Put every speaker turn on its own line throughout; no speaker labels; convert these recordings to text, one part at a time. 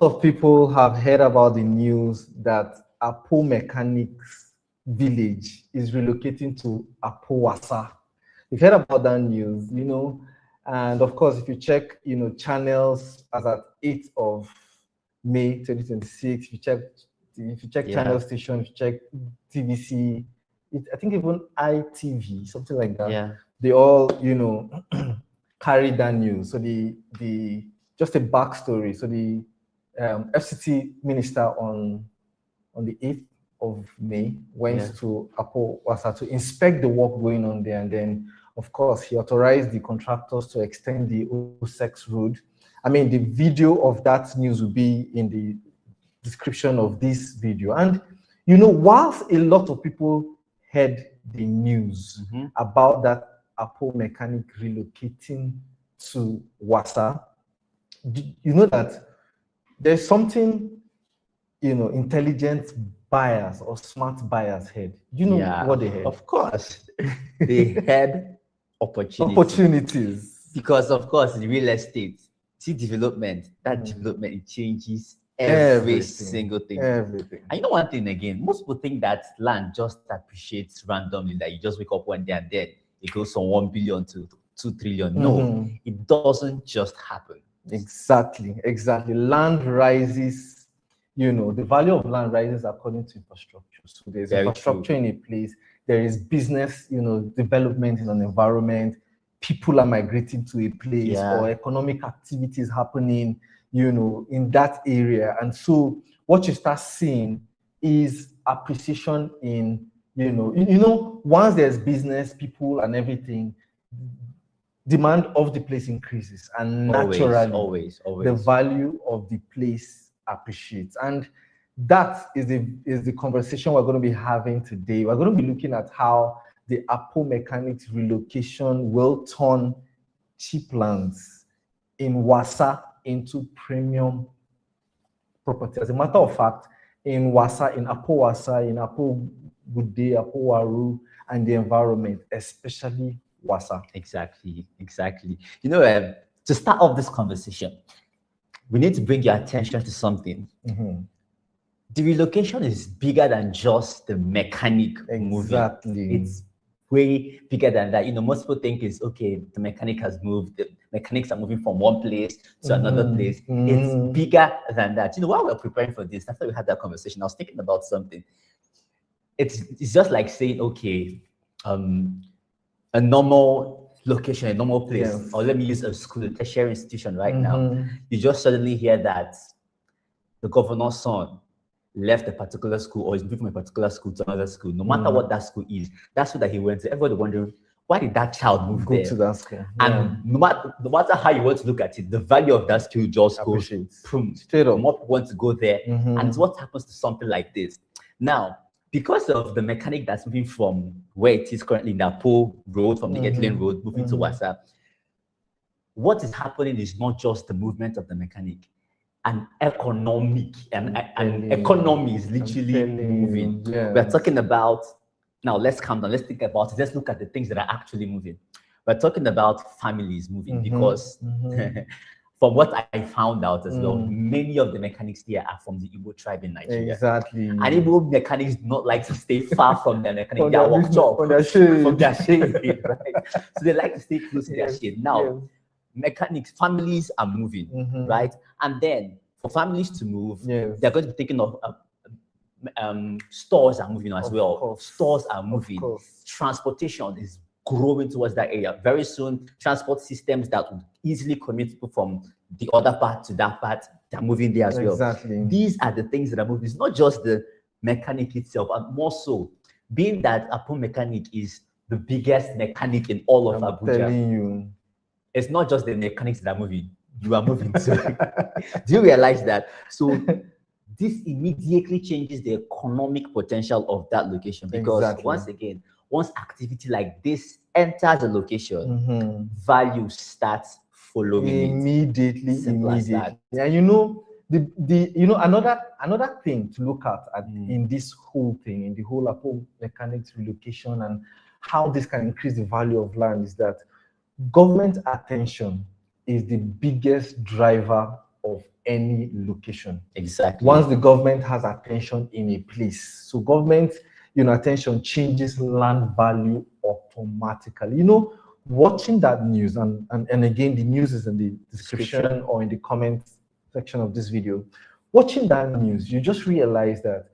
of people have heard about the news that Apo Mechanics village is relocating to Apo Wasa. You've heard about that news, and of course, if you check, channels as at 8th of May 2026, if you check channel station, if you check TVC, I think even ITV, something like that.
Yeah.
They all, carry that news. So just a backstory. So the FCT minister on the 8th of May went to Apo Wasa to inspect the work going on there, and then of course he authorized the contractors to extend the O6 road. I mean, the video of that news will be in the description of this video. And whilst a lot of people heard the news about that Apo Mechanic relocating to Wasa, you know that there's something, intelligent buyers or smart buyers had. You know what they had?
Of course. They had
opportunities.
Because, of course, in real estate, development, that development, it changes every single thing.
Everything.
And you know one thing again, most people think that land just appreciates randomly, that you just wake up one day and then it goes from 1 billion to 2 trillion. No, it doesn't just happen.
Exactly. Land rises, the value of land rises according to infrastructure. So there's infrastructure in a place, there is business, development in an environment, people are migrating to a place, or economic activities happening, in that area. And so what you start seeing is appreciation in, once there's business, people and everything, demand of the place increases, and naturally
always
the value of the place appreciates. And that is the conversation we're going to be having today. We're going to be looking at how the Apo Mechanic relocation will turn cheap lands in Wasa into premium property. As a matter of fact, in Wasa, in Apo Wasa, in Apo Gude, Apo Waru, and the environment, especially Wasa.
Exactly. To start off this conversation, we need to bring your attention to something. The relocation is bigger than just the mechanic moving.
Exactly.
It's way bigger than that. Most people think it's okay, the mechanic has moved, the mechanics are moving from one place to another place. It's bigger than that. While we're preparing for this, after we had that conversation, I was thinking about something. It's just like saying, okay, a normal location, a normal place, or let me use a school, a tertiary institution right now. You just suddenly hear that the governor's son left a particular school, or is moving from a particular school to another school, no matter what that school is. That school that he went to, everybody wondering, why did that child move
Go
there?
to that school.
And no matter how you want to look at it, the value of that school just goes boom.
Straight up.
More people want to go there. And it's what happens to something like this. Now, because of the mechanic that's moving from where it is currently in the Apo road, from the Etlin road, moving to Wasa, what is happening is not just the movement of the mechanic. An economy is literally moving. We're talking about, now let's calm down, let's think about it, let's look at the things that are actually moving. We're talking about families moving because from what I found out as well, many of the mechanics here are from the Igbo tribe in Nigeria.
Exactly.
And Igbo mechanics do not like to stay far from their mechanic. They are workshop,
from their shade.
Right? So they like to stay close to their shade. Now, mechanics, families are moving, right? And then for families to move, they're going to be thinking of stores are moving as well. Stores are moving. Transportation is growing towards that area. Very soon, transport systems that would easily commute people from the other part to that part, they're moving there as well.
Exactly.
These are the things that are moving. It's not just the mechanic itself, and more so, being that Apo Mechanic is the biggest mechanic in all of Abuja.
Telling you.
It's not just the mechanics that are moving. You are moving too. Do you realize that? So this immediately changes the economic potential of that location, because once again, once activity like this enters a location, value starts following
immediately. Yeah, another thing to look at in this whole thing, in the whole Apo Mechanics relocation and how this can increase the value of land, is that government attention is the biggest driver of any location.
Exactly.
Once the government has attention in a place, so government, attention changes land value automatically. Watching that news, and again, the news is in the description or in the comment section of this video. Watching that news, you just realize that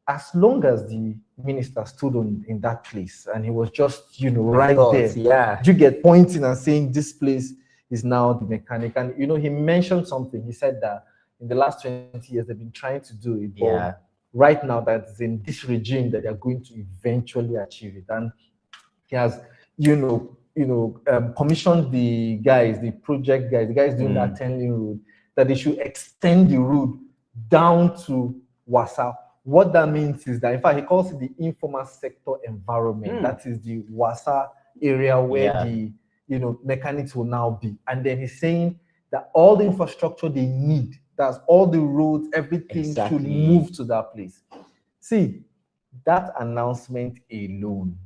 as long as the minister stood in that place and he was just, right there,
yeah,
you get pointing and saying this place is now the mechanic. And, he mentioned something. He said that in the last 20 years, they've been trying to do it. But right now, that's in this regime that they're going to eventually achieve it. And he has, commissioned the guys, the project guys, the guys doing that 10-lane road, that they should extend the road down to Wasa. What that means is that, in fact, he calls it the informal sector environment. That is the Wasa area where the mechanics will now be. And then he's saying that all the infrastructure they need, that's all the roads, everything should move to that place. See, that announcement alone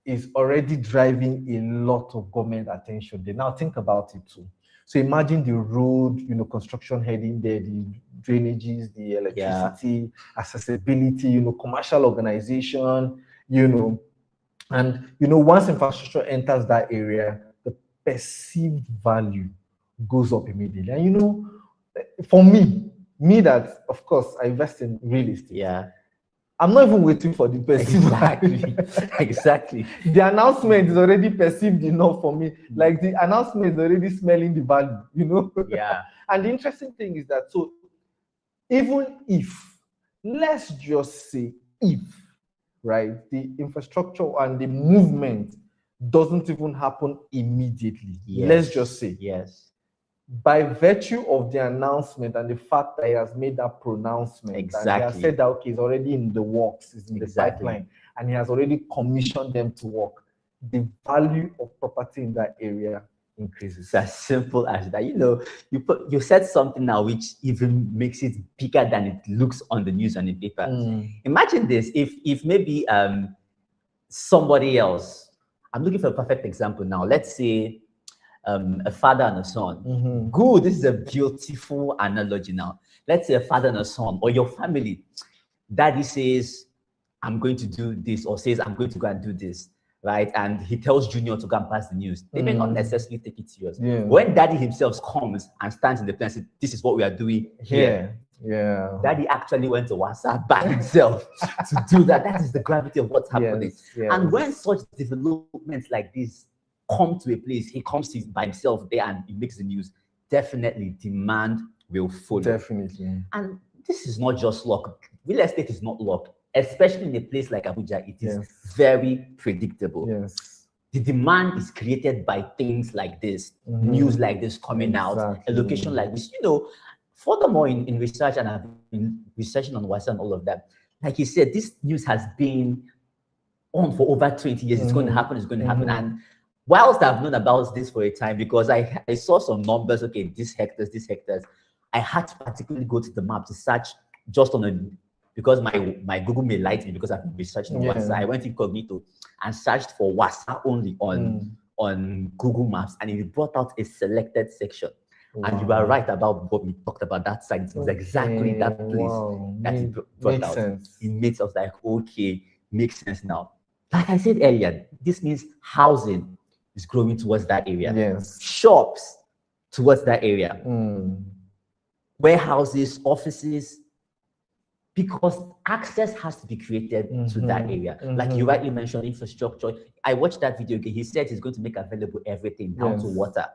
is already driving a lot of government attention. They now think about it too. So imagine the road, construction heading there, the drainages, the electricity, accessibility, commercial organization, and once infrastructure enters that area, the perceived value goes up immediately. And for me that, of course, I invest in real estate.
Yeah.
I'm not even waiting for the perceived value.
Exactly.
The announcement is already perceived enough for me. Like the announcement is already smelling the value,
Yeah.
And the interesting thing is that, so even if, let's just say if, right, the infrastructure and the movement doesn't even happen immediately. Let's just say.
Yes.
By virtue of the announcement and the fact that he has made that pronouncement, and he has said that, okay, it's already in the works, it's in the pipeline, and he has already commissioned them to work, the value of property in that area increases.
It's as simple as that. You said something now which even makes it bigger than it looks on the news and the paper. Imagine this, if maybe somebody else, I'm looking for a perfect example now. Let's say a father and a son. Good, this is a beautiful analogy now. Let's say a father and a son, or your family. Daddy says, I'm going to do this, or says, I'm going to go and do this, right? And he tells Junior to go and pass the news. They may not necessarily take it serious. When Daddy himself comes and stands in the place and says, this is what we are doing here. Daddy actually went to Wasa by himself to do that. That is the gravity of what's happening. And when such developments like this come to a place, he comes by himself there and he makes the news, definitely demand will follow.
Definitely.
And this is not just luck. Real estate is not luck, especially in a place like Abuja. It is very predictable. The demand is created by things like this, news like this coming out, a location like this. Furthermore, in research, and I've been researching on Wasa and all of that, like you said, this news has been on for over 20 years. It's going to happen, it's going to happen. And whilst I've known about this for a time, because I saw some numbers, okay, this hectares, I had to particularly go to the map to search just on because my Google may lie to me because I've been researching Wasa. I went incognito and searched for Wasa only on Google Maps, and it brought out a selected section. And you are right about what we talked about, that site. It was exactly that place that it brought out.
Sense.
It makes us like, okay, makes sense now. Like I said earlier, this means housing is growing towards that area. Shops towards that area. Warehouses, offices, because access has to be created to that area. Like you rightly mentioned, infrastructure. I watched that video again. He said he's going to make available everything down to water.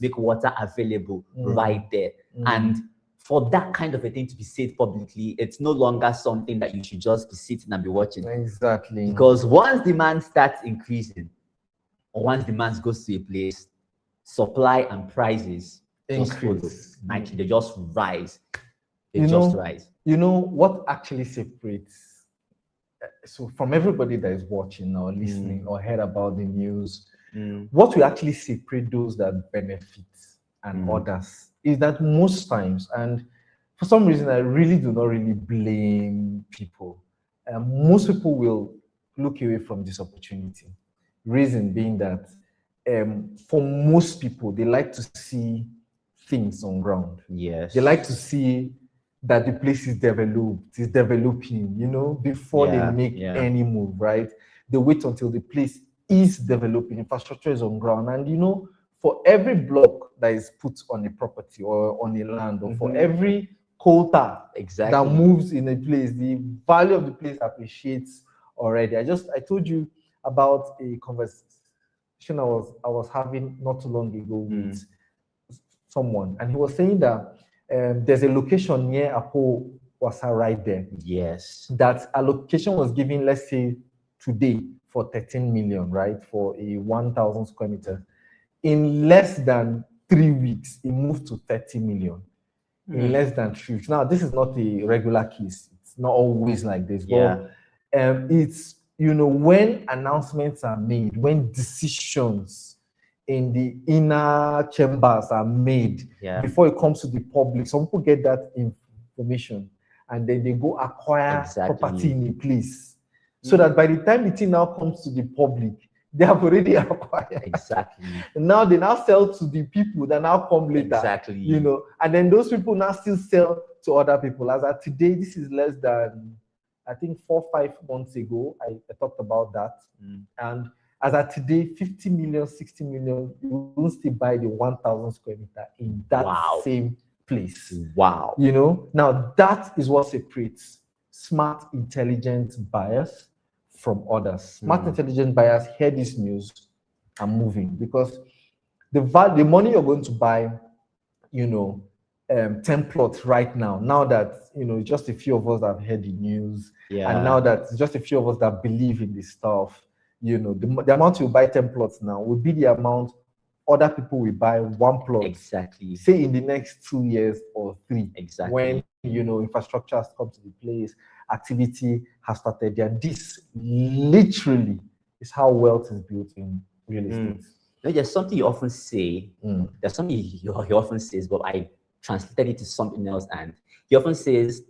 Make water available right there. And for that kind of a thing to be said publicly, it's no longer something that you should just be sitting and be watching.
Exactly.
Because once demand starts increasing, or once demand goes to a place, supply and prices just follow. They just rise. They just rise.
What actually separates, so from everybody that is watching or listening or heard about the news, what will actually separate those that benefit and others is that most times, and for some reason, I really do not really blame people. Most people will look away from this opportunity. Reason being that for most people, they like to see things on ground.
Yes.
They like to see that the place is developed, is developing, before they make any move, right? They wait until the place is developing, infrastructure is on ground. And for every block that is put on a property or on a land, or for every quota that moves in a place, the value of the place appreciates already. I told you about a conversation I was having not too long ago with someone, and he was saying that there's a location near Apo Wasa right there.
Yes.
That a location was given, let's say, today for 13 million, right? For a 1,000 square meters. In less than 3 weeks, it moved to 30 million. In less than 3 weeks. Now, this is not a regular case. It's not always like this. But it's, when announcements are made, when decisions in the inner chambers are made before it comes to the public, some people get that information and then they go acquire property in a place. So that by the time the thing now comes to the public, they have already acquired.
Exactly.
Now they now sell to the people that now come later.
Exactly.
And then those people now still sell to other people. As of today, this is less than, I think 4 or 5 months ago, I talked about that. And as of today, 50 million, 60 million, you will still buy the 1,000 square meter in that same place.
Wow.
Now that is what separates smart, intelligent buyers from others. Smart, intelligent buyers hear this news and moving, because the money you're going to buy, 10 plots right now that, just a few of us that have heard the news, and now that just a few of us that believe in this stuff, the amount you buy 10 plots now will be the amount other people will buy 1 plot.
Exactly.
Say in the next 2 years or 3.
Exactly.
When, infrastructure has come to the place, activity has started there. This literally is how wealth is built in real estate.
There's something you often say. There's something he often says, but I translated it to something else. And he often says,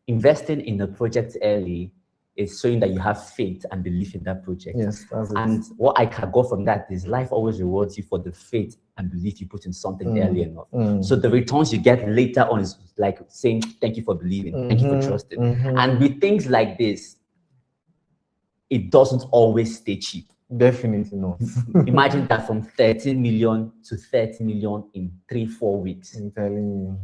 investing in a project early is showing that you have faith and belief in that project.
Yes, that's it.
And what I can go from that is life always rewards you for the faith and belief you put in something early enough. So the returns you get later on is like saying, thank you for believing, thank you for trusting. And with things like this, it doesn't always stay cheap.
Definitely not.
Imagine that from 13 million to 30 million in 3-4 weeks.
I'm telling you.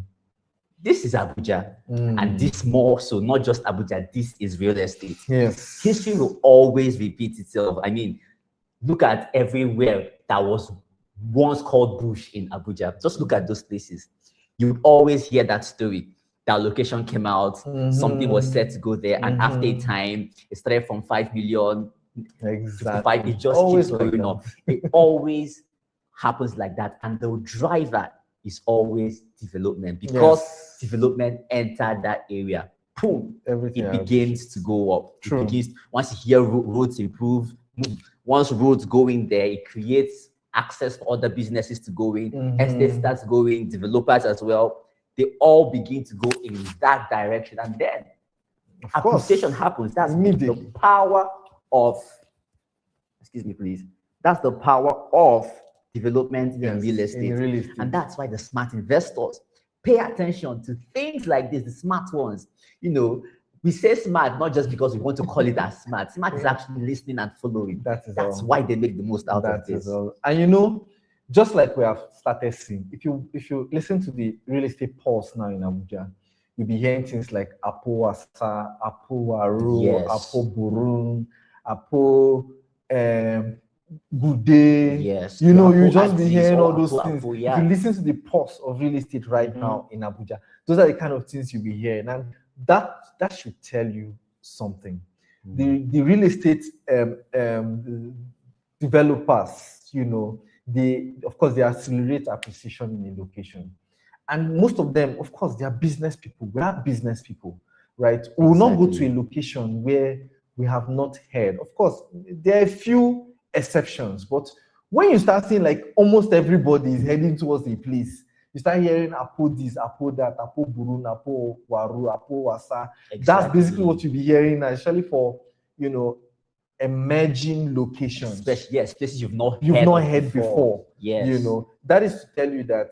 This is Abuja, and this more so, not just Abuja, this is real estate.
Yes.
History will always repeat itself. I mean, look at everywhere that was once called bush in Abuja. Just look at those places. You always hear that story. That location came out, something was set to go there, and after a time, it started from 5 million.
Exactly.
It just
always
keeps going up. It always happens like that. And the driver is always development, because development entered that area. Boom, it begins to go up.
True.
It begins, once you hear roads improve, once roads go in there, it creates access for other businesses to go in. Estate starts going, developers as well. They all begin to go in that direction. And then appreciation happens. That's the power of, excuse me, please. That's the power of development in real estate. And that's why the smart investors pay attention to things like this, the smart ones. We say smart not just because we want to call it as smart. Smart is actually listening and following. That's why they make the most out of this.
And just like we have started seeing, if you listen to the real estate pulse now in Abuja, you'll be hearing things like Apo Wasa, Apo Waru, Apo Burun, Apo Good Day. You just be hearing all those things. If you listen to the pulse of real estate right now in Abuja, those are the kind of things you'll be hearing. And that should tell you something. The real estate developers, of course, they accelerate acquisition in a location. And most of them, of course, they are business people. We are business people, right? We will not go to a location where we have not heard. Of course, there are a few exceptions, but when you start seeing like almost everybody is heading towards a place, you start hearing Apo this, Apo that, Apo Burun, Apo Waru, Apo Wasa. That's basically what you'll be hearing, especially for, emerging locations.
Places you've not
heard before.
Yes.
That is to tell you that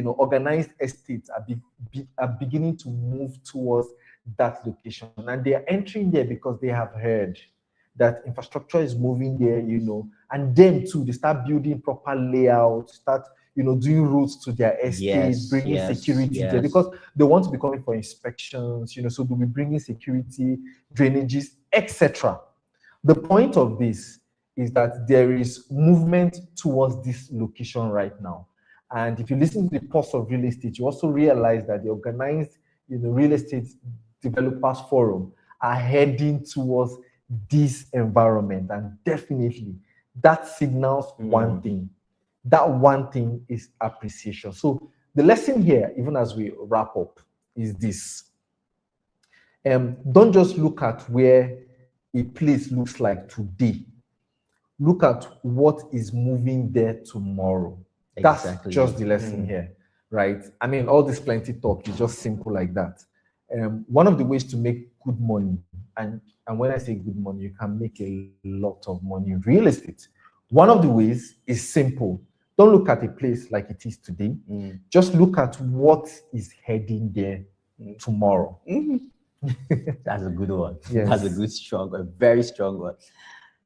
organized estates are beginning to move towards that location, and they are entering there because they have heard that infrastructure is moving there, and them too, they start building proper layout, start doing roads to their estate, bringing security there, because they want to be coming for inspections, so they'll be bringing security, drainages, etc. The point of this is that there is movement towards this location right now. And if you listen to the Pulse of Real Estate, you also realize that the organized real estate developers forum are heading towards this environment. And definitely that signals one thing. That one thing is appreciation. So the lesson here, even as we wrap up, is this. Don't just look at where a place looks like today. Look at what is moving there tomorrow. Exactly. That's just the lesson here, right? I mean, all this plenty talk is just simple like that. One of the ways to make good money, and when I say good money, you can make a lot of money in real estate. One of the ways is simple. Don't look at a place like it is today. Just look at what is heading there tomorrow.
That's a good one.
Yes.
That's a good, strong, a very strong one.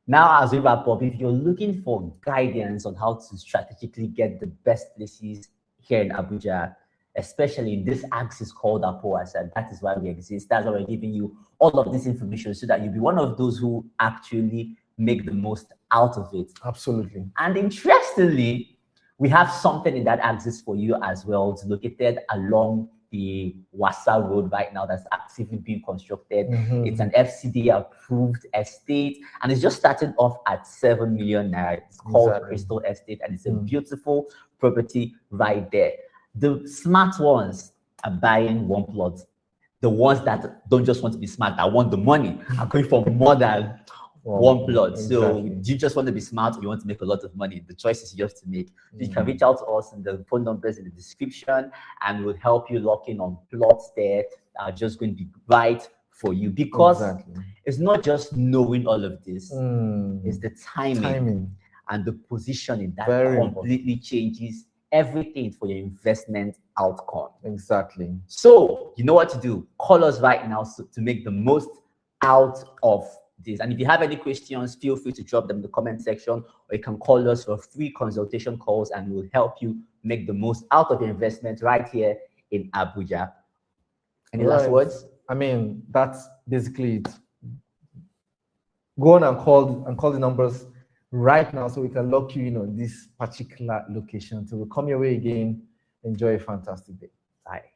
Now, as we wrap up, if you're looking for guidance on how to strategically get the best places here in Abuja, especially in this axis called Apo Wasa, that is why we exist. That's why we're giving you all of this information so that you'll be one of those who actually make the most out of it.
Absolutely.
And interestingly, we have something in that axis for you as well. It's located along the Wasa Road right now that's actively being constructed. It's an FCD approved estate, and it's just starting off at 7 million naira. It's called Crystal Estate, and it's a beautiful property right there. The smart ones are buying one plot. The ones that don't just want to be smart, that want the money, are going for more than one plot. So you just want to be smart, or you want to make a lot of money. The choice is yours to make. You can reach out to us, and the phone numbers in the description, and we'll help you lock in on plots there that are just going to be right for you. Because it's not just knowing all of this, it's the timing and the positioning that completely changes everything for your investment outcome.
Exactly.
So you know what to do. Call us right now to make the most out of this. And if you have any questions, feel free to drop them in the comment section, or you can call us for free consultation calls, and we'll help you make the most out of your investment right here in Abuja. Any last words?
I mean, that's basically it. Go on and call the numbers right now so we can lock you in on this particular location. So we'll come your way again. Enjoy a fantastic day.
Bye.